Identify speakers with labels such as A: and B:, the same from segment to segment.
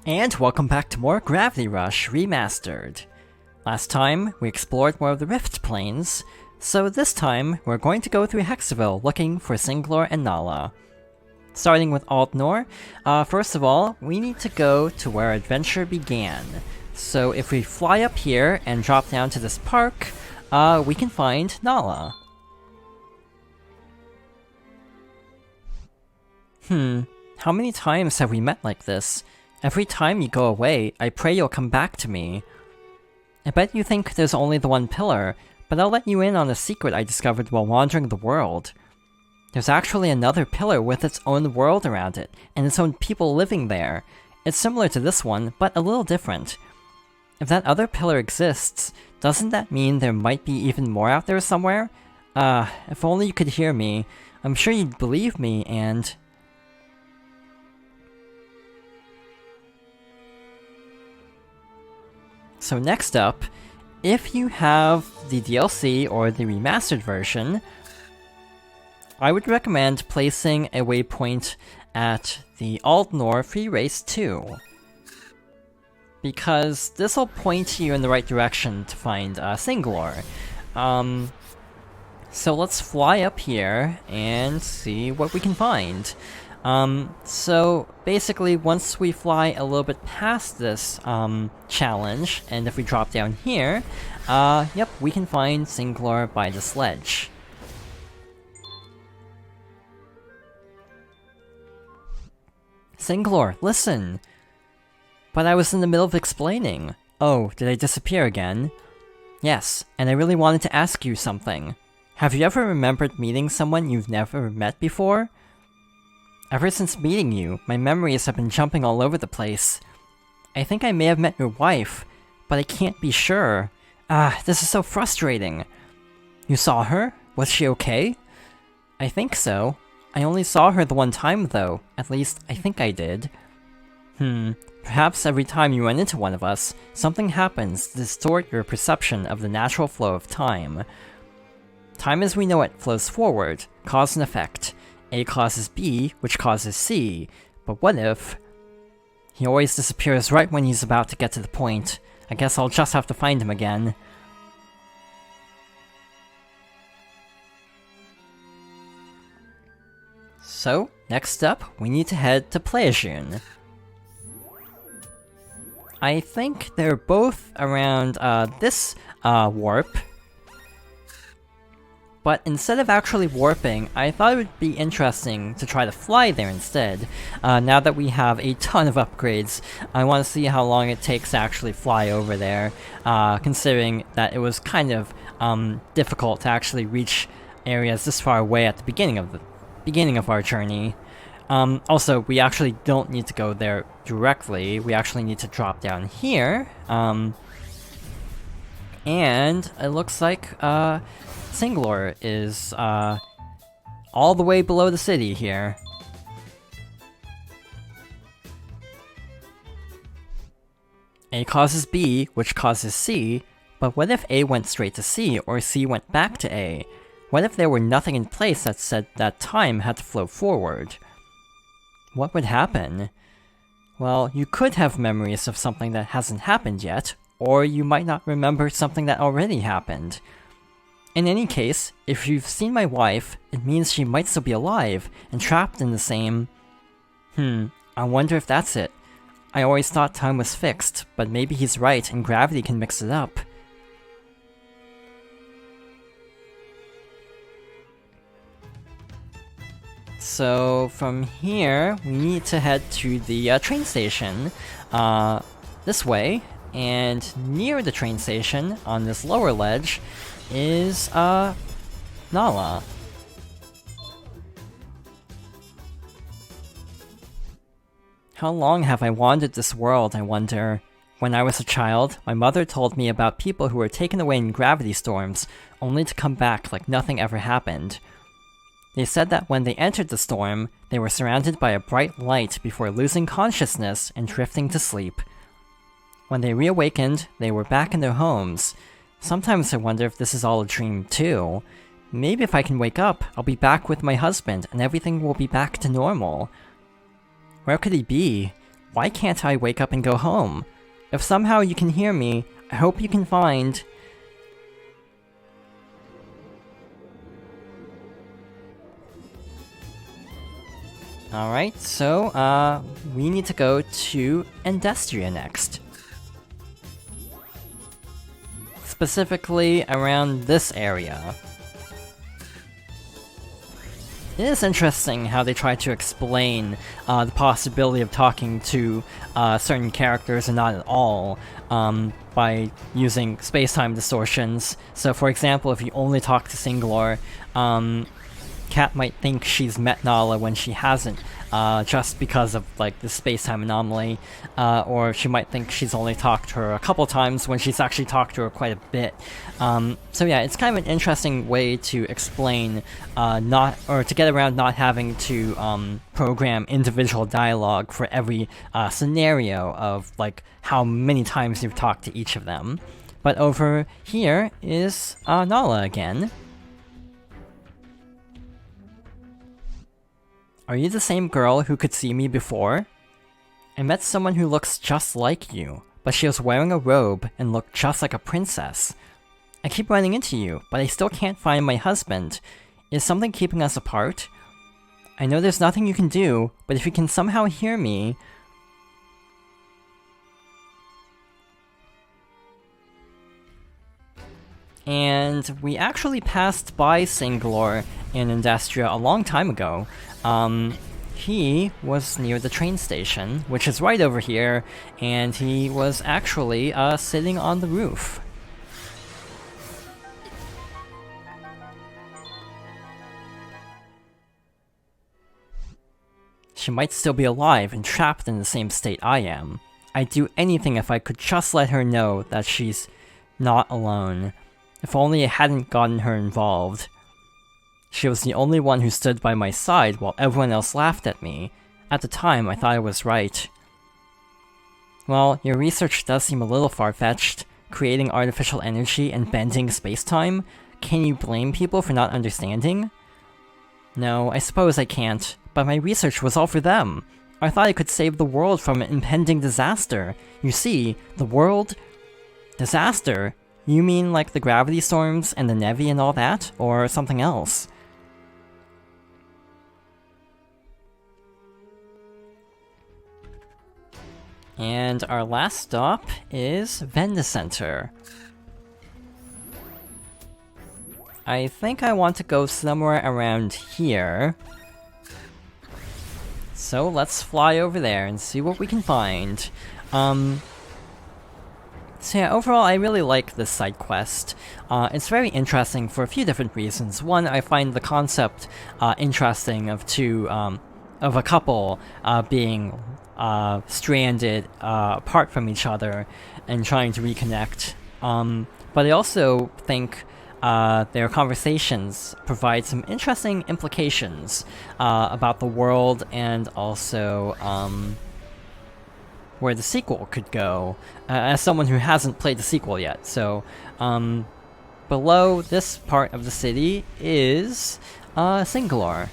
A: And welcome back to more Gravity Rush Remastered. Last time, we explored more of the Rift Plains, so this time, we're going to go through Hexaville looking for Singlor and Nala. Starting with Aldnor, first of all, we need to go to where adventure began. So if we fly up here and drop down to this park, we can find Nala. How many times have we met like this? Every time you go away, I pray you'll come back to me. I bet you think there's only the one pillar, but I'll let you in on a secret I discovered while wandering the world. There's actually another pillar with its own world around it, and its own people living there. It's similar to this one, but a little different. If that other pillar exists, doesn't that mean there might be even more out there somewhere? If only you could hear me. I'm sure you'd believe me, and... So next up, if you have the DLC or the remastered version, I would recommend placing a waypoint at the Aldnor Free Race 2. Because this will point you in the right direction to find Singlor. So let's fly up here and see what we can find. So basically, once we fly a little bit past this challenge, and if we drop down here, yep, we can find Singlor by the sledge. Singlor, listen! But I was in the middle of explaining. Oh, did I disappear again? Yes, and I really wanted to ask you something. Have you ever remembered meeting someone you've never met before? Ever since meeting you, my memories have been jumping all over the place. I think I may have met your wife, but I can't be sure. This is so frustrating. You saw her? Was she okay? I think so. I only saw her the one time though, at least I think I did. Perhaps every time you run into one of us, something happens to distort your perception of the natural flow of time. Time as we know it flows forward, cause and effect. A causes B, which causes C, but what if... He always disappears right when he's about to get to the point. I guess I'll just have to find him again. So, next up, we need to head to Pleasure. I think they're both around this warp. But instead of actually warping, I thought it would be interesting to try to fly there instead. Now that we have a ton of upgrades, I want to see how long it takes to actually fly over there, considering that it was kind of difficult to actually reach areas this far away at the beginning of our journey. Also, we actually don't need to go there directly, we actually need to drop down here, and it looks like Singlor is all the way below the city here. A causes B, which causes C, but what if A went straight to C, or C went back to A? What if there were nothing in place that said that time had to flow forward? What would happen? Well, you could have memories of something that hasn't happened yet, or you might not remember something that already happened. In any case, if you've seen my wife, it means she might still be alive, and trapped in the same... I wonder if that's it. I always thought time was fixed, but maybe he's right and gravity can mix it up. So, from here, we need to head to the train station, this way, and near the train station, on this lower ledge, is, Nala. How long have I wandered this world, I wonder? When I was a child, my mother told me about people who were taken away in gravity storms, only to come back like nothing ever happened. They said that when they entered the storm, they were surrounded by a bright light before losing consciousness and drifting to sleep. When they reawakened, they were back in their homes. Sometimes I wonder if this is all a dream too. Maybe if I can wake up, I'll be back with my husband and everything will be back to normal. Where could he be? why can't I wake up and go home? If somehow you can hear me, I hope you can find... Alright, so, we need to go to Industria next. Specifically around this area. It is interesting how they try to explain the possibility of talking to certain characters and not at all by using space-time distortions. So for example, if you only talk to Singular, Kat might think she's met Nala when she hasn't, just because of like the space-time anomaly, or she might think she's only talked to her a couple times when she's actually talked to her quite a bit. So yeah, it's kind of an interesting way to explain to get around not having to program individual dialogue for every scenario of like how many times you've talked to each of them. But over here is Nala again. Are you the same girl who could see me before? I met someone who looks just like you, but she was wearing a robe and looked just like a princess. I keep running into you, but I still can't find my husband. Is something keeping us apart? I know there's nothing you can do, but if you can somehow hear me... And we actually passed by Singular in Industria a long time ago. He was near the train station, which is right over here, and he was actually sitting on the roof. She might still be alive and trapped in the same state I am. I'd do anything if I could just let her know that she's not alone. If only I hadn't gotten her involved. She was the only one who stood by my side while everyone else laughed at me. At the time, I thought I was right. Well, your research does seem a little far-fetched. Creating artificial energy and bending space-time? Can you blame people for not understanding? No, I suppose I can't, but my research was all for them. I thought I could save the world from an impending disaster. You see, the world... Disaster? You mean like the gravity storms and the Nevi and all that? Or something else? And our last stop is Venda Center. I think I want to go somewhere around here. So let's fly over there and see what we can find. So yeah, overall I really like this side quest. It's very interesting for a few different reasons. One, I find the concept interesting of a couple being stranded apart from each other and trying to reconnect. But I also think their conversations provide some interesting implications about the world and also where the sequel could go, as someone who hasn't played the sequel yet. So, below this part of the city is Singular.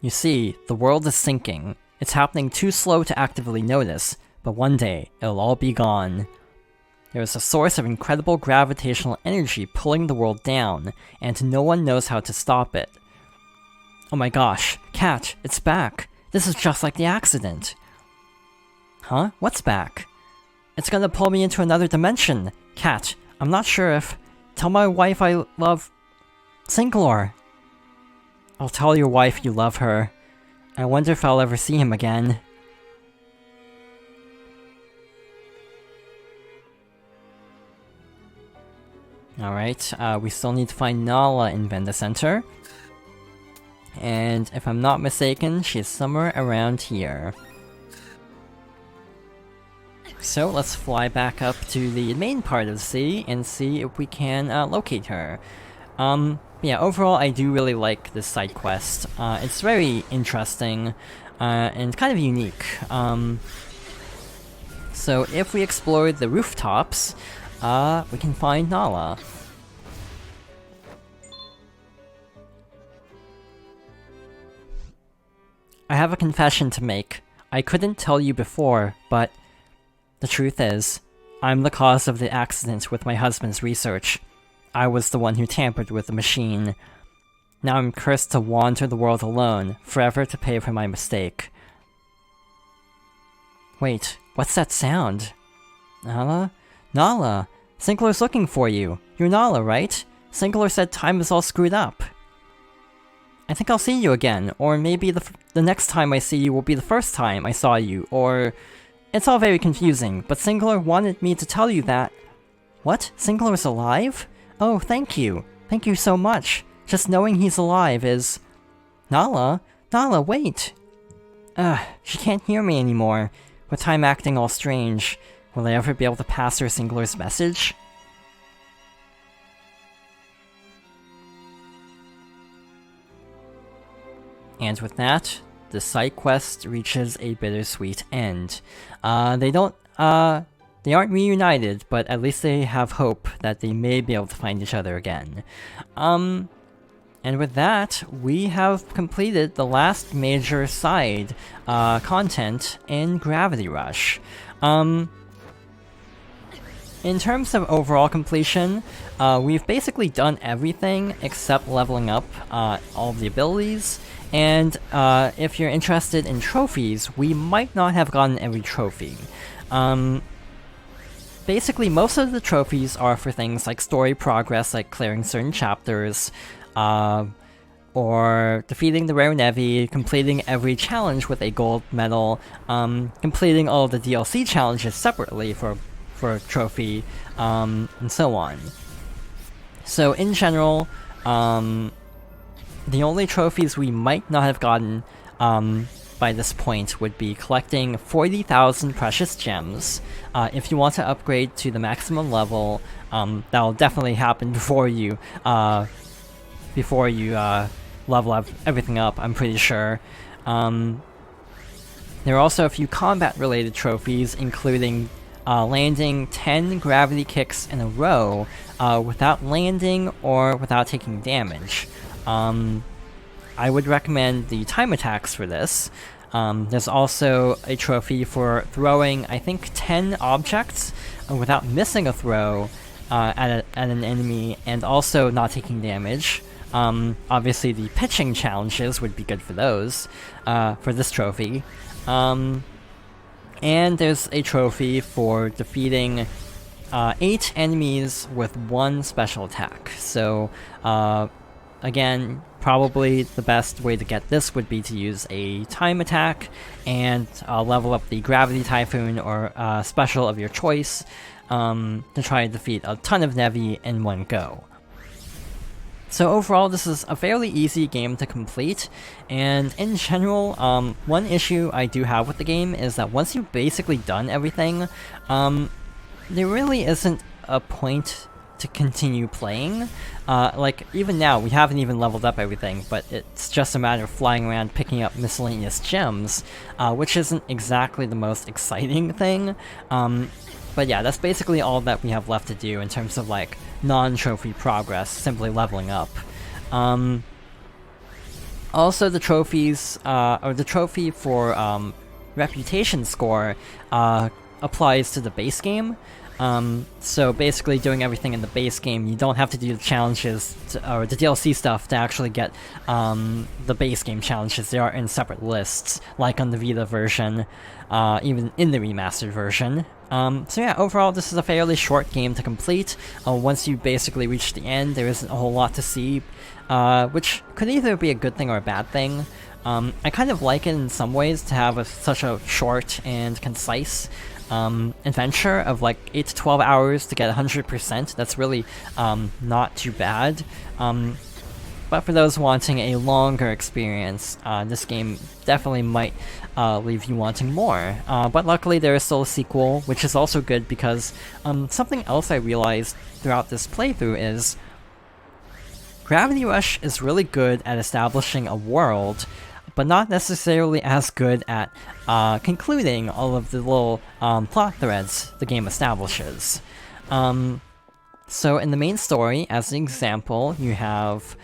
A: You see, the world is sinking. It's happening too slow to actively notice, but one day, it'll all be gone. There is a source of incredible gravitational energy pulling the world down, and no one knows how to stop it. Oh my gosh, Kat, it's back! This is just like the accident! Huh? What's back? It's gonna pull me into another dimension! Kat, I'm not sure if... Tell my wife I love... Singular! I'll tell your wife you love her. I wonder if I'll ever see him again. Alright, we still need to find Nala in Venda Center. And if I'm not mistaken, she's somewhere around here. So let's fly back up to the main part of the city and see if we can locate her. Yeah, overall I do really like this side quest. It's very interesting and kind of unique. So if we explore the rooftops, we can find Nala. I have a confession to make. I couldn't tell you before, but the truth is, I'm the cause of the accident with my husband's research. I was the one who tampered with the machine. Now I'm cursed to wander the world alone, forever to pay for my mistake. Wait, what's that sound? Nala? Nala! Sinclair's looking for you. You're Nala, right? Sinclair said time is all screwed up. I think I'll see you again, or maybe the next time I see you will be the first time I saw you, or... It's all very confusing, but Sinclair wanted me to tell you that... What? Sinclair's alive? Oh, thank you. Thank you so much. Just knowing he's alive is... Nala? Nala, wait! She can't hear me anymore. With time acting all strange, will I ever be able to pass her Sinclair's message? And with that, the side quest reaches a bittersweet end. They aren't reunited, but at least they have hope that they may be able to find each other again. And with that, we have completed the last major side content in Gravity Rush. In terms of overall completion, we've basically done everything except leveling up all of the abilities. And if you're interested in trophies, we might not have gotten every trophy. Basically, most of the trophies are for things like story progress, like clearing certain chapters, or defeating the rare Nevi, completing every challenge with a gold medal, completing all of the DLC challenges separately for a trophy, and so on. So in general, the only trophies we might not have gotten by this point would be collecting 40,000 precious gems. If you want to upgrade to the maximum level, that'll definitely happen before you level up everything up, I'm pretty sure. There are also a few combat-related trophies, including landing 10 gravity kicks in a row without landing or without taking damage. I would recommend the time attacks for this. There's also a trophy for throwing, I think, 10 objects without missing a throw at an enemy, and also not taking damage. Obviously the pitching challenges would be good for those, for this trophy. And there's a trophy for defeating 8 enemies with 1 special attack. So, again, probably the best way to get this would be to use a time attack and level up the Gravity Typhoon or special of your choice to try to defeat a ton of Nevi in one go. So overall, this is a fairly easy game to complete, and in general, one issue I do have with the game is that once you've basically done everything, there really isn't a point to continue playing. Like, even now, we haven't even leveled up everything, but it's just a matter of flying around picking up miscellaneous gems, which isn't exactly the most exciting thing. But yeah, that's basically all that we have left to do in terms of, like, non-trophy progress, simply leveling up. Also, the trophies, or the trophy for reputation score applies to the base game. So basically doing everything in the base game, you don't have to do the challenges or the DLC stuff to actually get the base game challenges. They are in separate lists, like on the Vita version, even in the remastered version. So yeah, overall this is a fairly short game to complete. Once you basically reach the end, there isn't a whole lot to see, which could either be a good thing or a bad thing. I kind of like it in some ways to have such a short and concise adventure of like 8 to 12 hours to get 100%. That's really not too bad. But for those wanting a longer experience, this game definitely might leave you wanting more. But luckily there is still a sequel, which is also good because something else I realized throughout this playthrough is Gravity Rush is really good at establishing a world, but not necessarily as good at concluding all of the little plot threads the game establishes. So in the main story, as an example, you have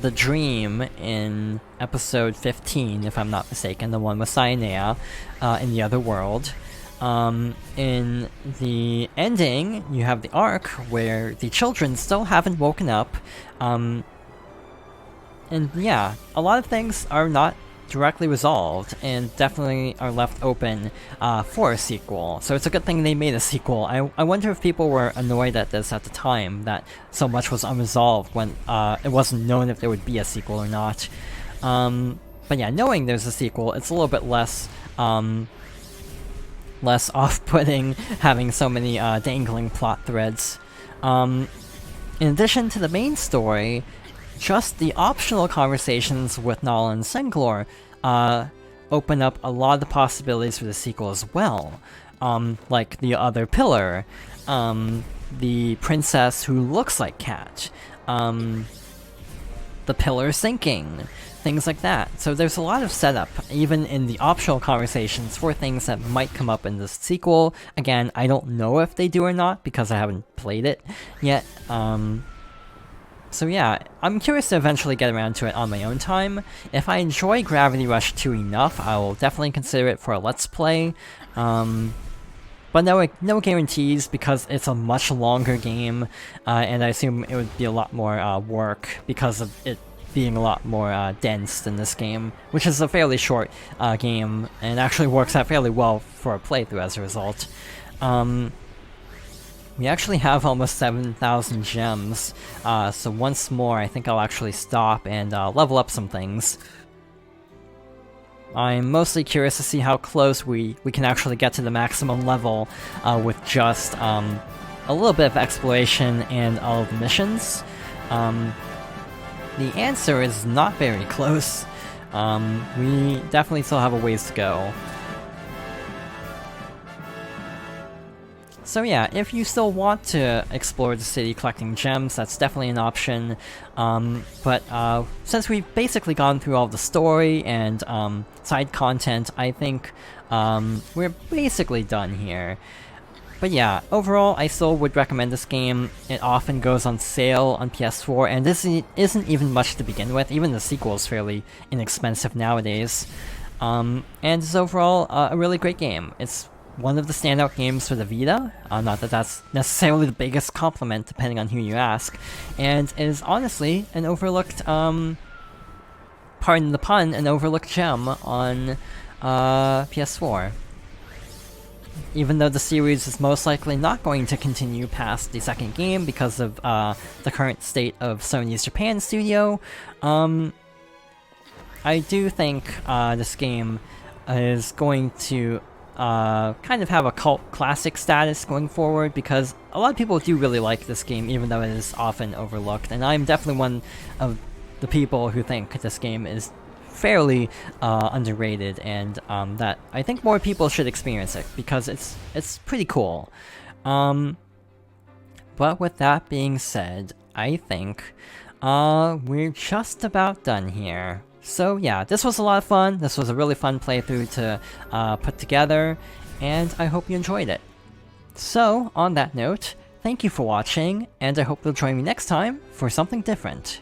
A: the dream in episode 15, if I'm not mistaken, the one with Cyanea in the other world. In the ending, you have the arc where the children still haven't woken up. And yeah, a lot of things are not directly resolved and definitely are left open for a sequel. So it's a good thing they made a sequel. I wonder if people were annoyed at this at the time, that so much was unresolved when it wasn't known if there would be a sequel or not. But yeah, knowing there's a sequel, it's a little bit less off-putting having so many dangling plot threads. In addition to the main story, just the optional conversations with Nala and Senglor open up a lot of the possibilities for the sequel as well. Like the other pillar, the princess who looks like Cat, the pillar sinking, things like that. So there's a lot of setup, even in the optional conversations, for things that might come up in this sequel. Again, I don't know if they do or not, because I haven't played it yet. So yeah, I'm curious to eventually get around to it on my own time. If I enjoy Gravity Rush 2 enough, I will definitely consider it for a Let's Play. But no guarantees, because it's a much longer game, and I assume it would be a lot more work because of it being a lot more dense than this game, which is a fairly short game, and actually works out fairly well for a playthrough as a result. We actually have almost 7,000 gems, so once more I think I'll actually stop and level up some things. I'm mostly curious to see how close we can actually get to the maximum level with just a little bit of exploration and all of the missions. The answer is not very close. We definitely still have a ways to go. So yeah, if you still want to explore the city collecting gems, that's definitely an option. But since we've basically gone through all the story and side content, I think we're basically done here. But yeah, overall, I still would recommend this game. It often goes on sale on PS4, and this isn't even much to begin with. Even the sequel is fairly inexpensive nowadays. And it's overall a really great game. It's one of the standout games for the Vita, not that that's necessarily the biggest compliment depending on who you ask, and is honestly an overlooked, pardon the pun, an overlooked gem on PS4. Even though the series is most likely not going to continue past the second game because of the current state of Sony's Japan studio, I do think this game is going to kind of have a cult classic status going forward, because a lot of people do really like this game, even though it is often overlooked, and I'm definitely one of the people who think this game is fairly underrated, and that I think more people should experience it, because it's pretty cool. But with that being said, I think we're just about done here. So yeah, this was a lot of fun. This was a really fun playthrough to put together, and I hope you enjoyed it. So, on that note, thank you for watching, and I hope you'll join me next time for something different.